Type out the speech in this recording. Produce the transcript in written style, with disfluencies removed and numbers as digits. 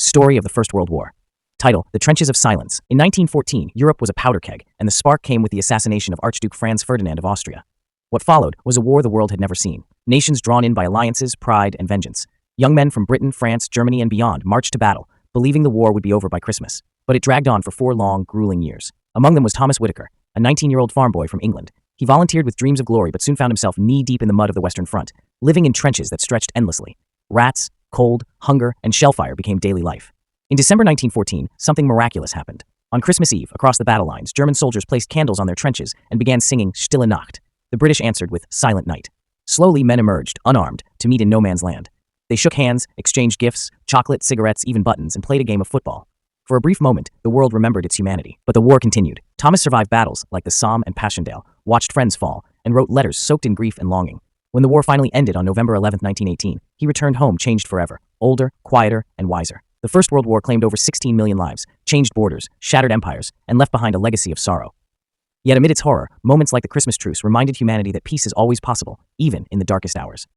Story of the First World War. Title: The Trenches of Silence. In 1914, Europe was a powder keg, and the spark came with the assassination of Archduke Franz Ferdinand of Austria. What followed was a war the world had never seen. Nations drawn in by alliances, pride, and vengeance. Young men from Britain, France, Germany, and beyond marched to battle, believing the war would be over by Christmas. But it dragged on for 4 long, grueling years. Among them was Thomas Whitaker, a 19-year-old farm boy from England. He volunteered with dreams of glory but soon found himself knee-deep in the mud of the Western Front, living in trenches that stretched endlessly. Rats, cold, hunger, and shellfire became daily life. In December 1914, something miraculous happened. On Christmas Eve, across the battle lines, German soldiers placed candles on their trenches and began singing Stille Nacht. The British answered with Silent Night. Slowly, men emerged, unarmed, to meet in no man's land. They shook hands, exchanged gifts, chocolate, cigarettes, even buttons, and played a game of football. For a brief moment, the world remembered its humanity. But the war continued. Thomas survived battles like the Somme and Passchendaele, watched friends fall, and wrote letters soaked in grief and longing. When the war finally ended on November 11, 1918, he returned home changed forever, older, quieter, and wiser. The First World War claimed over 16 million lives, changed borders, shattered empires, and left behind a legacy of sorrow. Yet amid its horror, moments like the Christmas truce reminded humanity that peace is always possible, even in the darkest hours.